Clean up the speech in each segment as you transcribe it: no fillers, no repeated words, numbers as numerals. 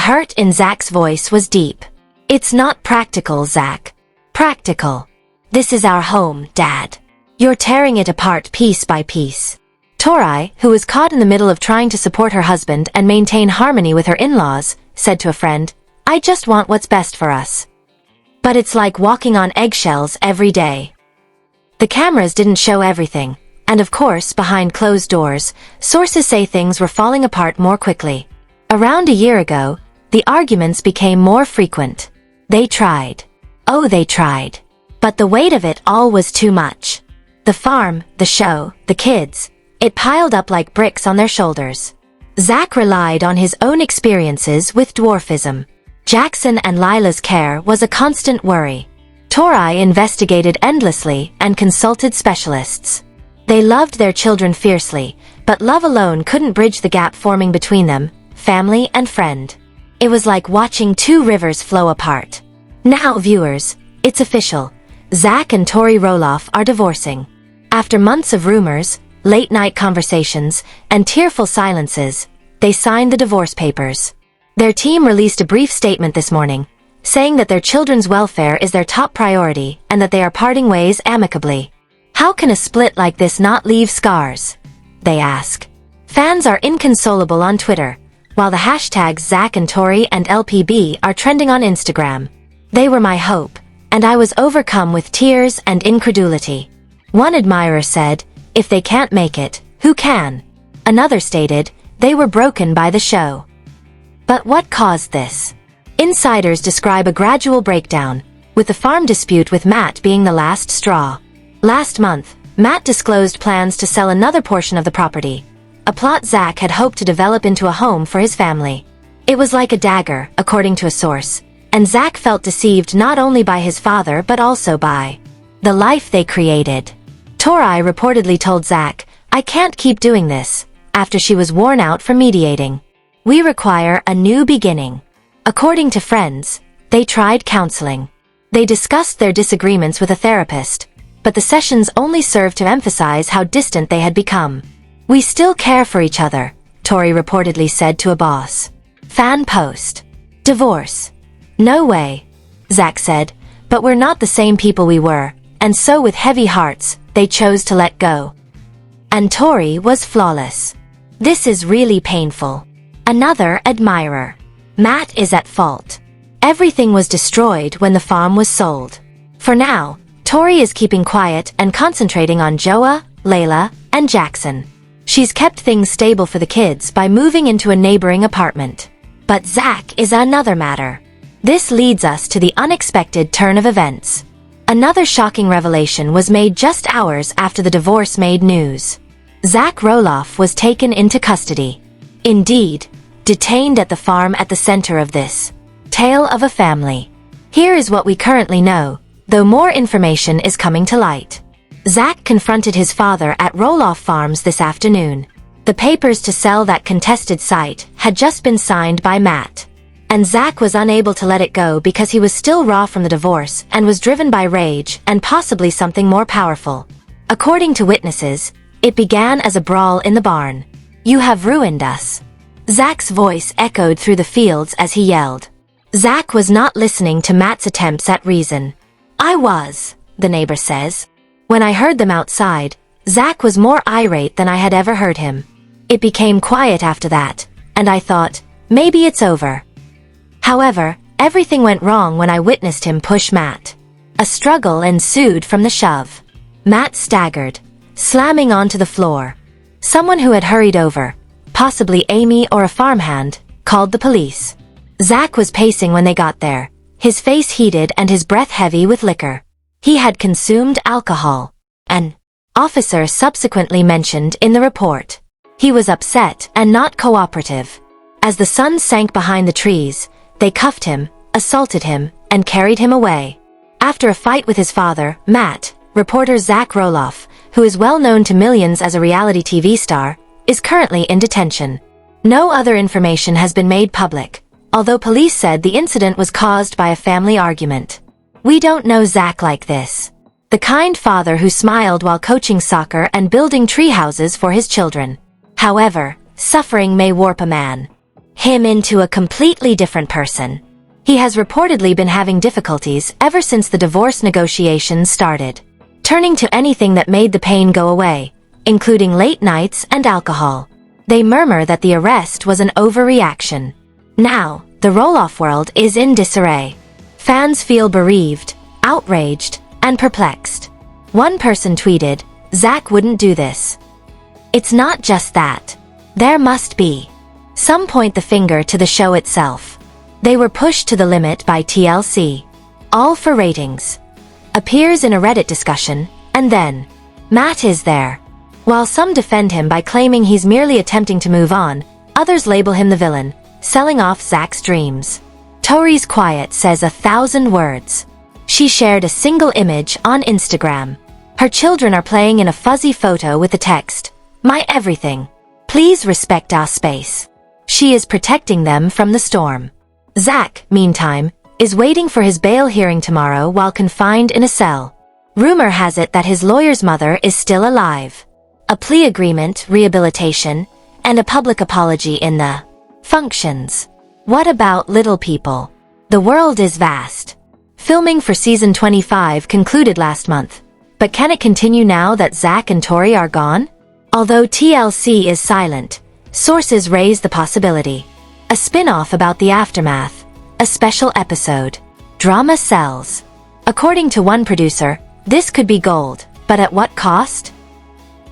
hurt in Zach's voice was deep. It's not practical, Zach. Practical. This is our home, Dad. You're tearing it apart piece by piece. Tori, who was caught in the middle of trying to support her husband and maintain harmony with her in-laws, said to a friend, I just want what's best for us. But it's like walking on eggshells every day. The cameras didn't show everything, and of course, behind closed doors, sources say things were falling apart more quickly. Around a year ago, the arguments became more frequent. They tried. Oh, they tried. But the weight of it all was too much. The farm, the show, the kids, it piled up like bricks on their shoulders. Zach relied on his own experiences with dwarfism. Jackson and Lila's care was a constant worry. Tori investigated endlessly and consulted specialists. They loved their children fiercely, but love alone couldn't bridge the gap forming between them, family and friend. It was like watching two rivers flow apart. Now, viewers, it's official. Zach and Tori Roloff are divorcing. After months of rumors, late-night conversations, and tearful silences, they signed the divorce papers. Their team released a brief statement this morning, saying that their children's welfare is their top priority and that they are parting ways amicably. How can a split like this not leave scars? They ask. Fans are inconsolable on Twitter, while the hashtags Zach and Tori and LPB are trending on Instagram. They were my hope, and I was overcome with tears and incredulity. One admirer said, if they can't make it, who can? Another stated, they were broken by the show. But what caused this? Insiders describe a gradual breakdown, with the farm dispute with Matt being the last straw. Last month, Matt disclosed plans to sell another portion of the property, a plot Zach had hoped to develop into a home for his family. It was like a dagger, according to a source, and Zach felt deceived not only by his father but also by the life they created. Tori reportedly told Zach, I can't keep doing this, after she was worn out from mediating. We require a new beginning. According to friends, they tried counseling. They discussed their disagreements with a therapist, but the sessions only served to emphasize how distant they had become. We still care for each other, Tori reportedly said to a boss. Fan post. Divorce. No way, Zach said, but we're not the same people we were, and so with heavy hearts, they chose to let go. And Tori was flawless. This is really painful. Another admirer. Matt is at fault. Everything was destroyed when the farm was sold. For now, Tori is keeping quiet and concentrating on Joa, Layla, and Jackson. She's kept things stable for the kids by moving into a neighboring apartment. But Zach is another matter. This leads us to the unexpected turn of events. Another shocking revelation was made just hours after the divorce made news. Zach Roloff was taken into custody. Indeed, detained at the farm at the center of this tale of a family. Here is what we currently know, though more information is coming to light. Zach confronted his father at Roloff Farms this afternoon. The papers to sell that contested site had just been signed by Matt. And Zach was unable to let it go because he was still raw from the divorce and was driven by rage and possibly something more powerful. According to witnesses, it began as a brawl in the barn. You have ruined us. Zach's voice echoed through the fields as he yelled. Zach was not listening to Matt's attempts at reason. I was, the neighbor says. When I heard them outside, Zach was more irate than I had ever heard him. It became quiet after that, and I thought, maybe it's over. However, everything went wrong when I witnessed him push Matt. A struggle ensued from the shove. Matt staggered, slamming onto the floor. Someone who had hurried over, possibly Amy or a farmhand, called the police. Zach was pacing when they got there, his face heated and his breath heavy with liquor. He had consumed alcohol. An officer subsequently mentioned in the report. He was upset and not cooperative. As the sun sank behind the trees, they cuffed him, assaulted him, and carried him away. After a fight with his father, Matt, reporter Zach Roloff, who is well known to millions as a reality TV star, is currently in detention. No other information has been made public, although police said the incident was caused by a family argument. We don't know Zach like this. The kind father who smiled while coaching soccer and building tree houses for his children. However, suffering may warp a man. him into a completely different person. He has reportedly been having difficulties ever since the divorce negotiations started, turning to anything that made the pain go away, including late nights and alcohol. They murmur that the arrest was an overreaction. Now, the Roloff world is in disarray. Fans feel bereaved, outraged, and perplexed. One person tweeted, "Zach wouldn't do this." It's not just that. There must be. Some point the finger to the show itself. They were pushed to the limit by TLC. All for ratings. Appears in a Reddit discussion, and then, Matt is there. While some defend him by claiming he's merely attempting to move on, others label him the villain, selling off Zach's dreams. Tori's quiet says 1,000 words. She shared a single image on Instagram. Her children are playing in a fuzzy photo with the text, "My everything. Please respect our space." She is protecting them from the storm. Zach, meantime, is waiting for his bail hearing tomorrow while confined in a cell. Rumor has it that his lawyer's mother is still alive. A plea agreement, rehabilitation, and a public apology in the functions. What about little people? The world is vast. Filming for season 25 concluded last month. But can it continue now that Zach and Tori are gone? Although TLC is silent, sources raise the possibility. A spin-off about the aftermath. A special episode. Drama sells. According to one producer, this could be gold, but at what cost?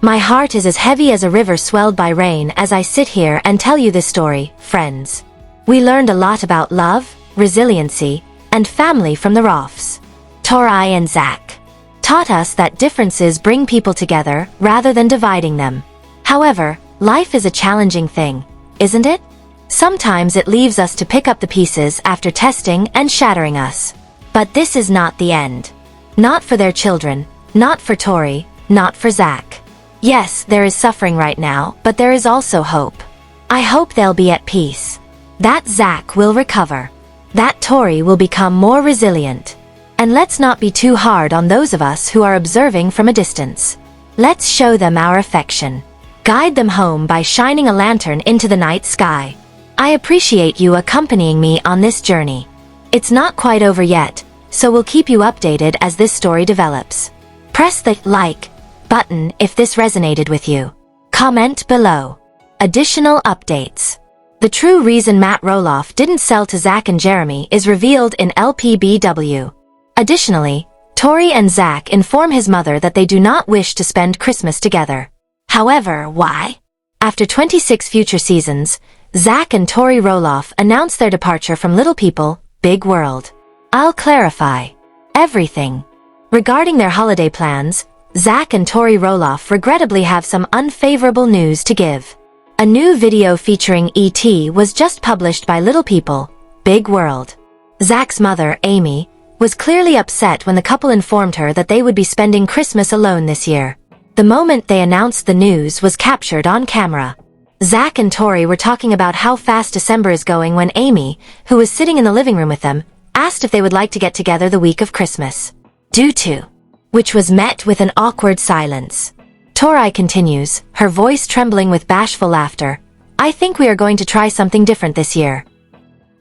My heart is as heavy as a river swelled by rain as I sit here and tell you this story, friends. We learned a lot about love, resiliency, and family from the Roffs. Tori and Zach taught us that differences bring people together rather than dividing them. However, life is a challenging thing, isn't it? Sometimes it leaves us to pick up the pieces after testing and shattering us. But this is not the end. Not for their children, not for Tori, not for Zach. Yes, there is suffering right now, but there is also hope. I hope they'll be at peace. That Zach will recover. That Tori will become more resilient. And let's not be too hard on those of us who are observing from a distance. Let's show them our affection. Guide them home by shining a lantern into the night sky. I appreciate you accompanying me on this journey. It's not quite over yet, so we'll keep you updated as this story develops. Press the like button if this resonated with you. Comment below. Additional updates. The true reason Matt Roloff didn't sell to Zach and Jeremy is revealed in LPBW. Additionally, Tori and Zach inform his mother that they do not wish to spend Christmas together. However, why? After 26 future seasons, Zach and Tori Roloff announce their departure from Little People, Big World. I'll clarify everything. Regarding their holiday plans, Zach and Tori Roloff regrettably have some unfavorable news to give. A new video featuring E.T. was just published by Little People, Big World. Zach's mother, Amy, was clearly upset when the couple informed her that they would be spending Christmas alone this year. The moment they announced the news was captured on camera. Zach and Tori were talking about how fast December is going when Amy, who was sitting in the living room with them, asked if they would like to get together the week of Christmas. Due to which was met with an awkward silence. Tori continues, her voice trembling with bashful laughter. I think we are going to try something different this year.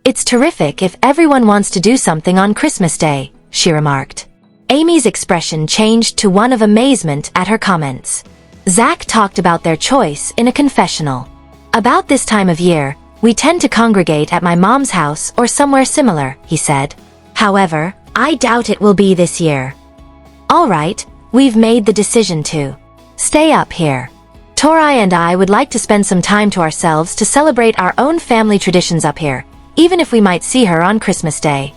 It's terrific if everyone wants to do something on Christmas Day, she remarked. Amy's expression changed to one of amazement at her comments. Zach talked about their choice in a confessional. About this time of year, we tend to congregate at my mom's house or somewhere similar, he said. However, I doubt it will be this year. All right, we've made the decision to stay up here. Tori and I would like to spend some time to ourselves to celebrate our own family traditions up here, even if we might see her on Christmas Day.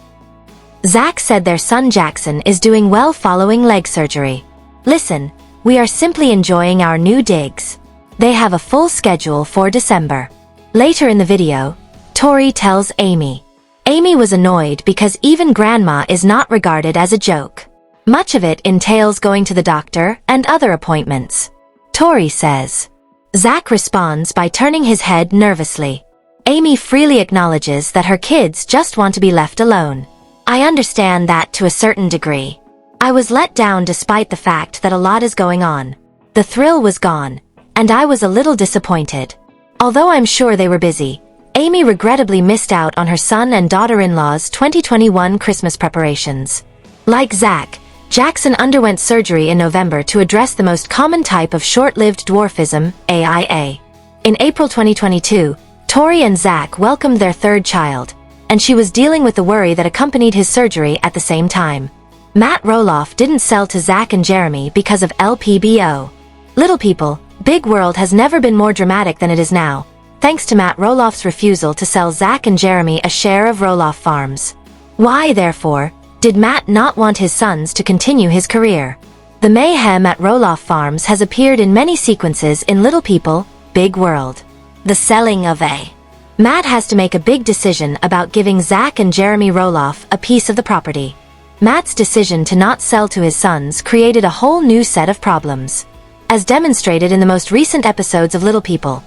Zach said their son Jackson is doing well following leg surgery. Listen, we are simply enjoying our new digs. They have a full schedule for December. Later in the video, Tori tells Amy. Amy was annoyed because even grandma is not regarded as a joke. Much of it entails going to the doctor and other appointments. Tori says. Zach responds by turning his head nervously. Amy freely acknowledges that her kids just want to be left alone. I understand that to a certain degree. I was let down despite the fact that a lot is going on. The thrill was gone, and I was a little disappointed. Although I'm sure they were busy, Amy regrettably missed out on her son and daughter-in-law's 2021 Christmas preparations. Like Zach, Jackson underwent surgery in November to address the most common type of short-lived dwarfism, AIA. In April 2022, Tori and Zach welcomed their third child, and she was dealing with the worry that accompanied his surgery at the same time. Matt Roloff didn't sell to Zach and Jeremy because of LPBO. Little People, Big World has never been more dramatic than it is now, thanks to Matt Roloff's refusal to sell Zach and Jeremy a share of Roloff Farms. Why, therefore, did Matt not want his sons to continue his career? The mayhem at Roloff Farms has appeared in many sequences in Little People, Big World. The selling of a. Matt has to make a big decision about giving Zach and Jeremy Roloff a piece of the property. Matt's decision to not sell to his sons created a whole new set of problems. As demonstrated in the most recent episodes of Little People,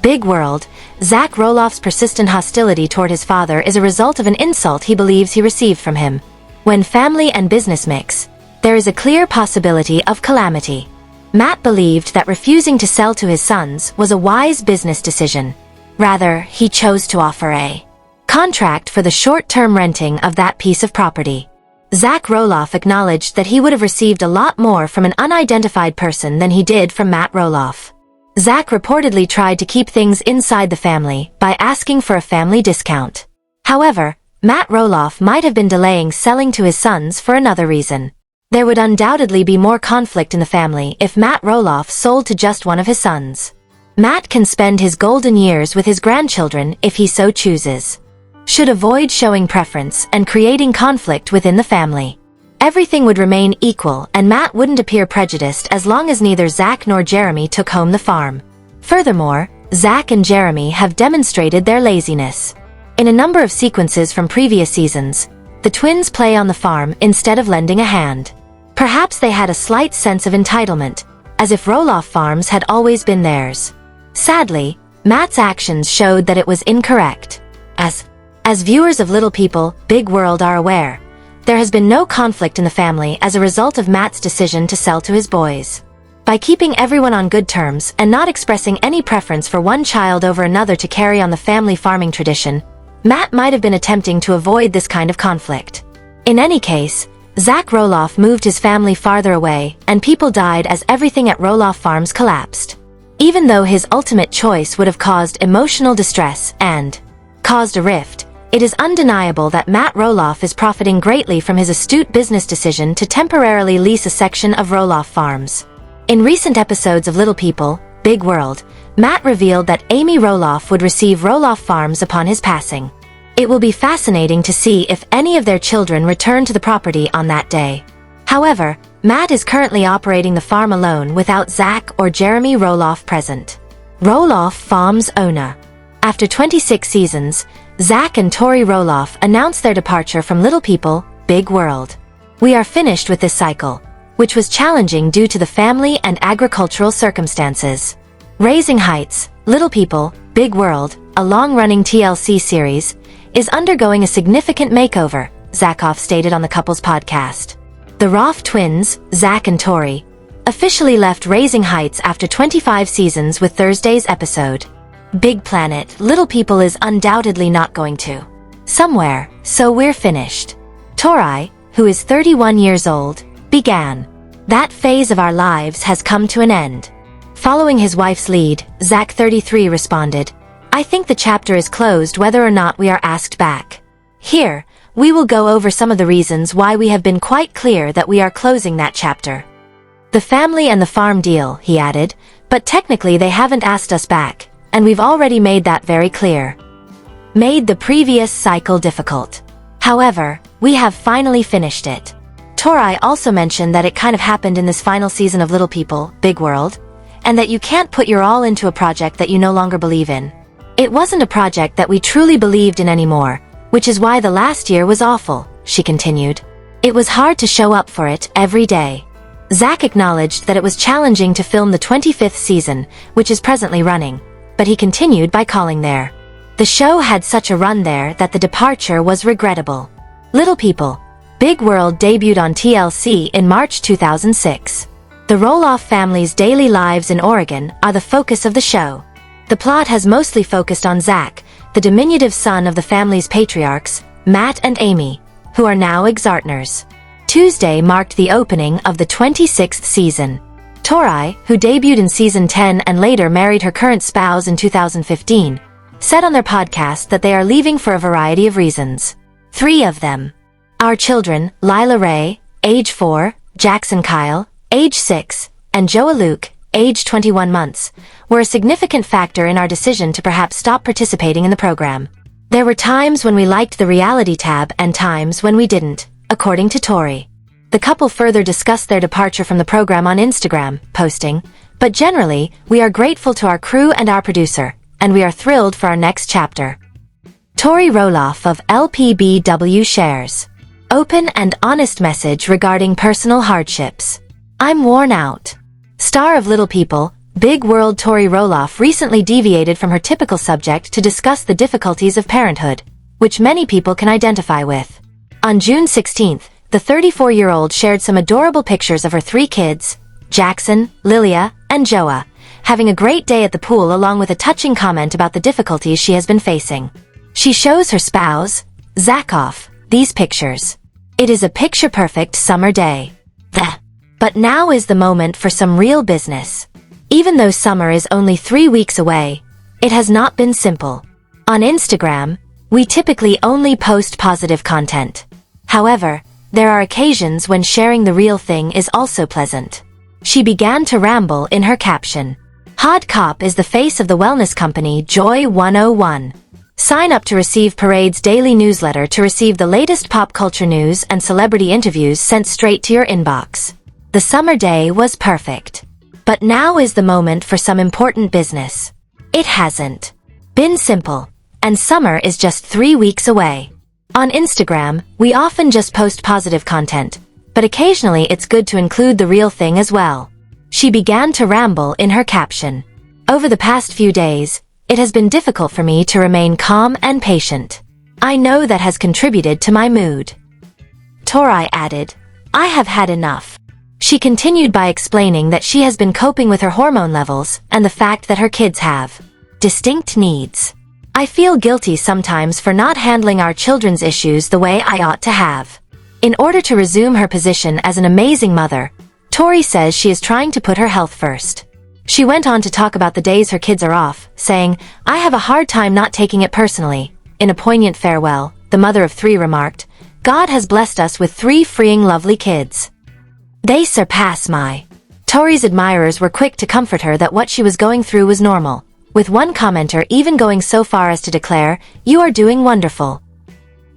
Big World, Zach Roloff's persistent hostility toward his father is a result of an insult he believes he received from him. When family and business mix, there is a clear possibility of calamity. Matt believed that refusing to sell to his sons was a wise business decision. Rather, he chose to offer a contract for the short-term renting of that piece of property. Zach Roloff acknowledged that he would have received a lot more from an unidentified person than he did from Matt Roloff. Zach reportedly tried to keep things inside the family by asking for a family discount. However, Matt Roloff might have been delaying selling to his sons for another reason. There would undoubtedly be more conflict in the family if Matt Roloff sold to just one of his sons. Matt can spend his golden years with his grandchildren if he so chooses. Should avoid showing preference and creating conflict within the family. Everything would remain equal and Matt wouldn't appear prejudiced as long as neither Zach nor Jeremy took home the farm. Furthermore, Zach and Jeremy have demonstrated their laziness. In a number of sequences from previous seasons, the twins play on the farm instead of lending a hand. Perhaps they had a slight sense of entitlement, as if Roloff Farms had always been theirs. Sadly, Matt's actions showed that it was incorrect. As viewers of Little People, Big World are aware, there has been no conflict in the family as a result of Matt's decision to sell to his boys. By keeping everyone on good terms and not expressing any preference for one child over another to carry on the family farming tradition, Matt might have been attempting to avoid this kind of conflict. In any case, Zach Roloff moved his family farther away, and people died as everything at Roloff Farms collapsed. Even though his ultimate choice would have caused emotional distress and caused a rift, it is undeniable that Matt Roloff is profiting greatly from his astute business decision to temporarily lease a section of Roloff Farms. In recent episodes of Little People, Big World, Matt revealed that Amy Roloff would receive Roloff Farms upon his passing. It will be fascinating to see if any of their children return to the property on that day. However, Matt is currently operating the farm alone without Zach or Jeremy Roloff present. Roloff Farms owner. After 26 seasons, Zach and Tori Roloff announced their departure from Little People, Big World. We are finished with this cycle, which was challenging due to the family and agricultural circumstances. Raising Heights, Little People, Big World, a long-running TLC series, is undergoing a significant makeover, Zachoff stated on the couple's podcast. The Roloff twins, Zach and Tori, officially left Raising Heights after 25 seasons with Thursday's episode. Big Planet, Little People is undoubtedly not going to somewhere, so we're finished. Tori, who is 31 years old, began. That phase of our lives has come to an end. Following his wife's lead, Zach 33 responded, I think the chapter is closed whether or not we are asked back. Here, we will go over some of the reasons why we have been quite clear that we are closing that chapter. The family and the farm deal, he added, but technically they haven't asked us back, and we've already made that very clear. Made the previous cycle difficult. However, we have finally finished it. Tori also mentioned that it kind of happened in this final season of Little People, Big World, and that you can't put your all into a project that you no longer believe in. It wasn't a project that we truly believed in anymore, which is why the last year was awful, she continued. It was hard to show up for it every day. Zach acknowledged that it was challenging to film the 25th season, which is presently running, but he continued by calling there. The show had such a run there that the departure was regrettable. Little People, Big World debuted on TLC in March 2006. The Roloff family's daily lives in Oregon are the focus of the show. The plot has mostly focused on Zach, the diminutive son of the family's patriarchs, Matt and Amy, who are now ex-partners. Tuesday marked the opening of the 26th season. Tori, who debuted in season 10 and later married her current spouse in 2015, said on their podcast that they are leaving for a variety of reasons. 3 of them. Our children, Lila Ray, age 4, Jackson Kyle, age 6, and Joa Luke, age 21 months, were a significant factor in our decision to perhaps stop participating in the program. There were times when we liked the reality tab and times when we didn't, according to Tori. The couple further discussed their departure from the program on Instagram, posting, "But generally, we are grateful to our crew and our producer, and we are thrilled for our next chapter." Tori Roloff of LPBW shares. Open and honest message regarding personal hardships. I'm worn out. Star of Little People, Big World Tori Roloff recently deviated from her typical subject to discuss the difficulties of parenthood, which many people can identify with. On June 16th, the 34-year-old shared some adorable pictures of her 3 kids, Jackson, Lilia, and Joa, having a great day at the pool along with a touching comment about the difficulties she has been facing. She shows her spouse, Zach, off these pictures. It is a picture-perfect summer day. But now is the moment for some real business. Even though summer is only 3 weeks away, it has not been simple. On Instagram, we typically only post positive content. However, there are occasions when sharing the real thing is also pleasant. She began to ramble in her caption. Hod Cop is the face of the wellness company Joy 101. Sign up to receive Parade's daily newsletter to receive the latest pop culture news and celebrity interviews sent straight to your inbox. The summer day was perfect. But now is the moment for some important business. It hasn't been simple, and summer is just 3 weeks away. On Instagram, we often just post positive content, but occasionally it's good to include the real thing as well. She began to ramble in her caption. Over the past few days, it has been difficult for me to remain calm and patient. I know that has contributed to my mood. Tori added, I have had enough. She continued by explaining that she has been coping with her hormone levels and the fact that her kids have distinct needs. I feel guilty sometimes for not handling our children's issues the way I ought to have. In order to resume her position as an amazing mother, Tori says she is trying to put her health first. She went on to talk about the days her kids are off, saying, I have a hard time not taking it personally. In a poignant farewell, the mother of 3 remarked, God has blessed us with 3 freeing lovely kids. They surpass my. Tori's admirers were quick to comfort her that what she was going through was normal, with one commenter even going so far as to declare, You are doing wonderful.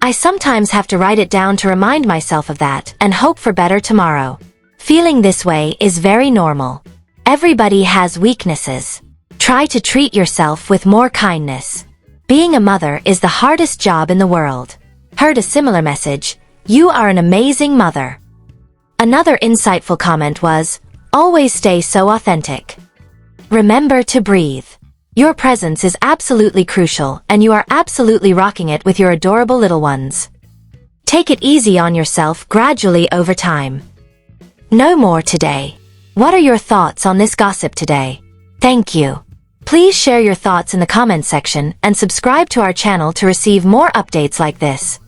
I sometimes have to write it down to remind myself of that and hope for better tomorrow. Feeling this way is very normal. Everybody has weaknesses. Try to treat yourself with more kindness. Being a mother is the hardest job in the world. Heard a similar message, You are an amazing mother. Another insightful comment was, Always stay so authentic. Remember to breathe. Your presence is absolutely crucial and you are absolutely rocking it with your adorable little ones. Take it easy on yourself gradually over time. No more today. What are your thoughts on this gossip today? Thank you. Please share your thoughts in the comments section and subscribe to our channel to receive more updates like this.